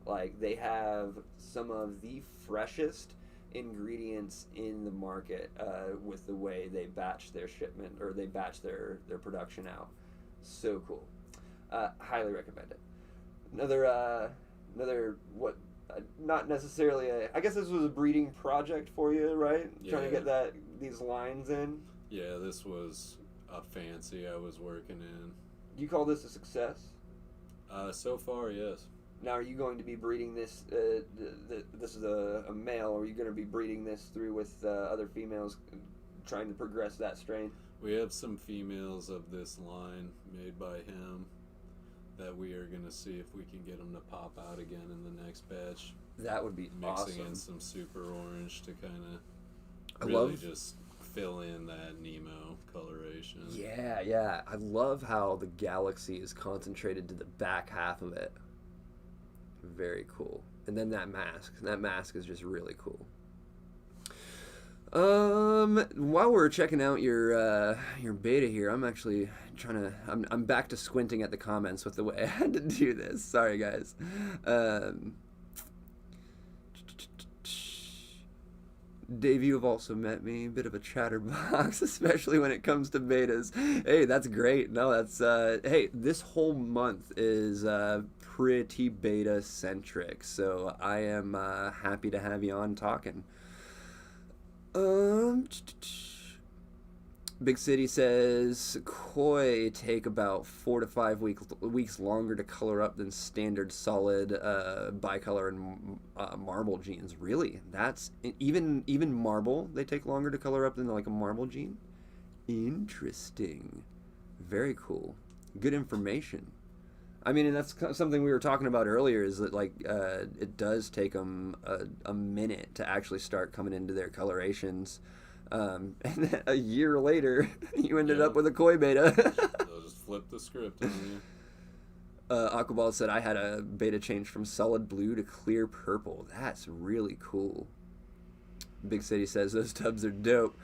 Like they have some of the freshest ingredients in the market with the way they batch their shipment, or they batch their production out. So cool. Highly recommend it. Another what, not necessarily I guess this was a breeding project for you, right? Yeah. Trying to get these lines in. Yeah, this was a fancy I was working in. Do you call this a success? So far, yes. Now, are you going to be breeding this? This is a male. Or are you going to be breeding this through with other females, trying to progress that strain? We have some females of this line made by him that we are going to see if we can get them to pop out again in the next batch. That would be mixing awesome. in some super orange to kind of I really love just fill in that Nemo coloration. Yeah. I love how the galaxy is concentrated to the back half of it. Very cool. And then that mask is just really cool. While we're checking out your beta here, I'm actually I'm back to squinting at the comments with the way I had to do this. Sorry, guys. Dave, you have also met me, a bit of a chatterbox, especially when it comes to betas. Hey, that's great. No, that's hey, this whole month is pretty beta centric, so I am happy to have you on talking. Big City says koi take about 4 to 5 weeks longer to color up than standard solid bicolor and marble genes. Really? That's even marble, they take longer to color up than like a marble gene? Interesting. Very cool. Good information. I mean, and that's something we were talking about earlier, is that like it does take them a minute to actually start coming into their colorations. And then a year later, you ended up with a koi beta. They'll just flip the script on you. Aquaball said, I had a beta change from solid blue to clear purple. That's really cool. Big City says, those tubs are dope.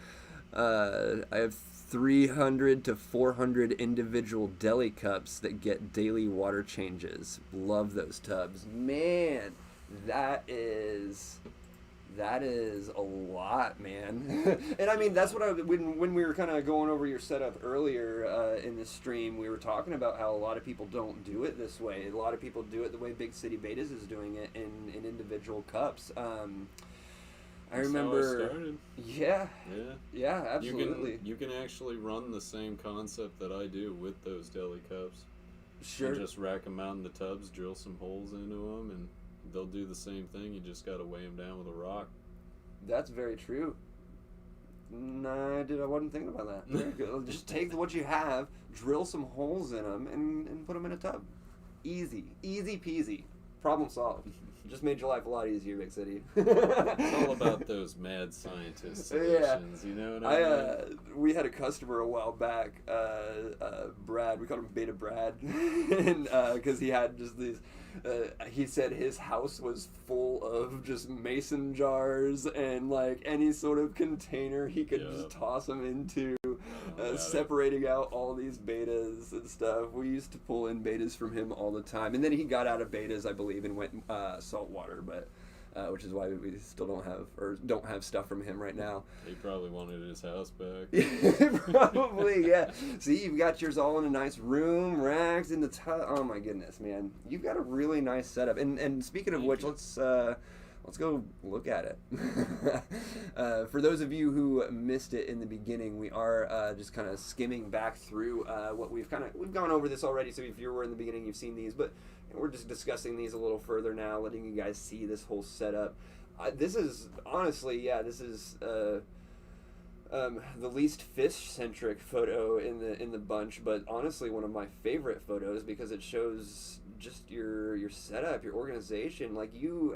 I have 300 to 400 individual deli cups that get daily water changes. Love those tubs. Man, that is a lot, man. And I mean, that's what when we were kind of going over your setup earlier in the stream, we were talking about how a lot of people don't do it this way. A lot of people do it the way Big City Betas is doing it in individual cups. I remember. That's how I started. Yeah, absolutely. You can actually run the same concept that I do with those deli cups. Sure. And just rack them out in the tubs, drill some holes into them, and they'll do the same thing. You just got to weigh them down with a rock. That's very true. I wasn't thinking about that. Very good. Just take what you have, drill some holes in them, and put them in a tub. Easy peasy. Problem solved. Just made your life a lot easier, Big City. It's all about those mad scientist solutions, you know what I mean? We had a customer a while back, Brad. We called him Beta Brad, and because he had just these. He said his house was full of just mason jars and like any sort of container he could just toss them into, separating out all these betas and stuff. We used to pull in betas from him all the time, and then he got out of betas, I believe, and went saltwater. But which is why we still don't have stuff from him right now. He probably wanted his house back. Probably, yeah. See, you've got yours all in a nice room, racks in the tub. Oh my goodness, man, you've got a really nice setup. And speaking of which, let's go look at it. For those of you who missed it in the beginning, we are just kind of skimming back through what we've gone over this already. So if you were in the beginning, you've seen these, but we're just discussing these a little further now, letting you guys see this whole setup. This is honestly, this is the least fish-centric photo in the bunch, but honestly one of my favorite photos because it shows just your setup, your organization. Like you've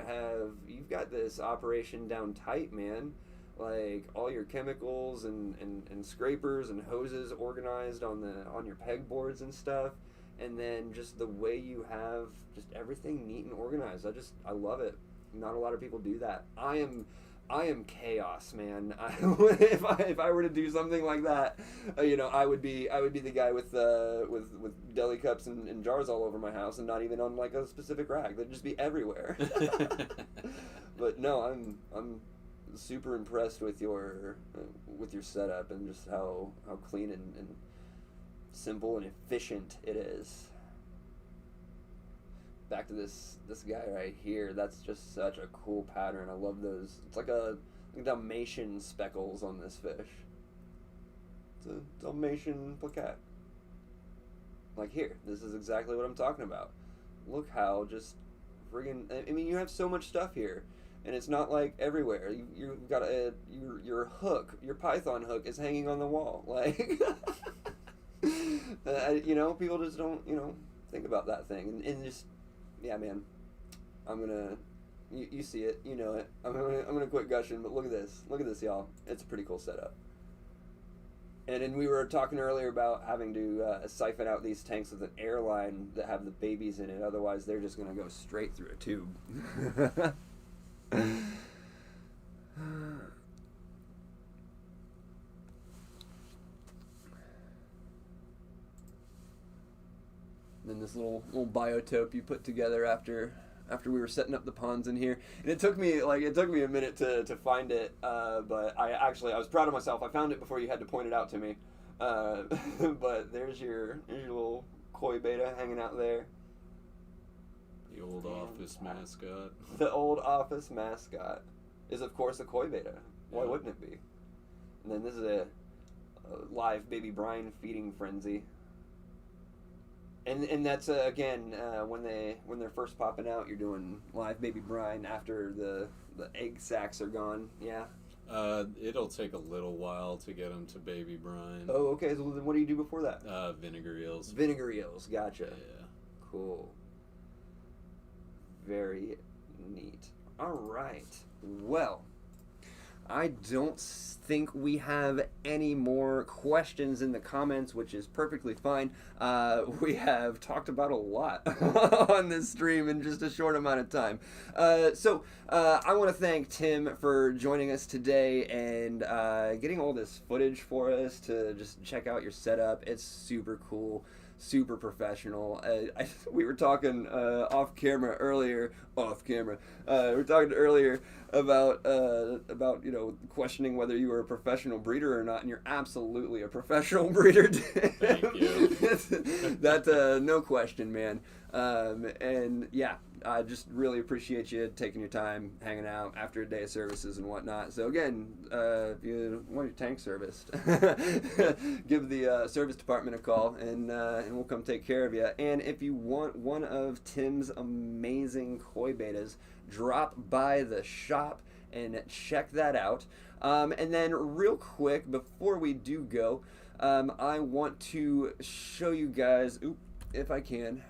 got this operation down tight, man. Like all your chemicals and scrapers and hoses organized on your pegboards and stuff. And then just the way you have just everything neat and organized. I love it. Not a lot of people do that. I am chaos, man. If I were to do something like that, I would be the guy with deli cups and jars all over my house and not even on like a specific rack. They'd just be everywhere. But no, I'm super impressed with your setup and just how clean and simple and efficient it is. Back to this guy right here. That's just such a cool pattern. I love those. It's like a Dalmatian speckles on this fish. It's a Dalmatian plaquette. Like here, this is exactly what I'm talking about. Look how just friggin'. I mean, you have so much stuff here, and it's not like everywhere. You've got your hook, your python hook is hanging on the wall. Like, people just don't think about that thing, and just. Yeah, man, I'm gonna. You see it, you know it. I'm gonna quit gushing, but look at this, y'all. It's a pretty cool setup. And then we were talking earlier about having to siphon out these tanks with an airline that have the babies in it. Otherwise, they're just gonna go straight through a tube. Then this little biotope you put together after we were setting up the ponds in here, and it took me a minute to find it, but I was proud of myself. I found it before you had to point it out to me, but there's your little koi beta hanging out there. The old office mascot. The old office mascot is of course a koi beta. Why wouldn't it be? And then this is a live baby brine feeding frenzy. And that's again when they're first popping out, you're doing live baby brine after the egg sacs are gone. Yeah. It'll take a little while to get them to baby brine. Oh, okay. So then what do you do before that? Vinegar eels. Vinegar eels. Gotcha. Yeah. Cool. Very neat. All right. Well, I don't think we have any more questions in the comments, which is perfectly fine. We have talked about a lot on this stream in just a short amount of time. So I want to thank Tim for joining us today and getting all this footage for us to just check out your setup. It's super cool. Super professional. We were talking off camera earlier. We were talking earlier about questioning whether you were a professional breeder or not, and you're absolutely a professional breeder. Thank you. That no question, man. And yeah, I just really appreciate you taking your time, hanging out after a day of services and whatnot. So again, if you want your tank serviced, give the service department a call, and we'll come take care of you. And if you want one of Tim's amazing koi betas, drop by the shop and check that out. And then real quick, before we do go, I want to show you guys, if I can.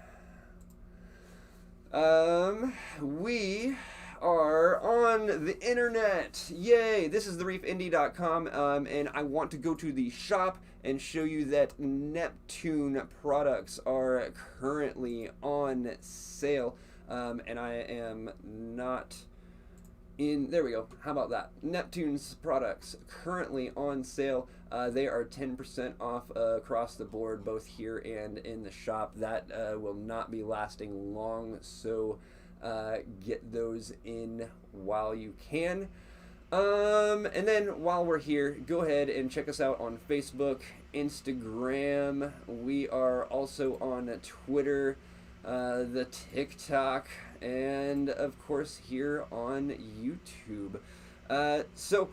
We are on the internet. Yay! This is TheReefIndy.com, and I want to go to the shop and show you that Neptune products are currently on sale. And I am not in. There we go. How about that? Neptune's products currently on sale. They are 10% off across the board, both here and in the shop. That will not be lasting long, so get those in while you can. And then while we're here, go ahead and check us out on Facebook, Instagram. We are also on Twitter, the TikTok, and of course here on YouTube. So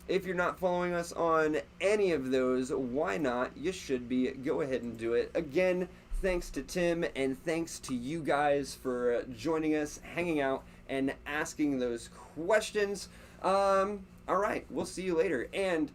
if you're not following us on any of those, why not? You should be. Go ahead and do it. Again, thanks to Tim, and thanks to you guys for joining us, hanging out, and asking those questions. All right, we'll see you later. And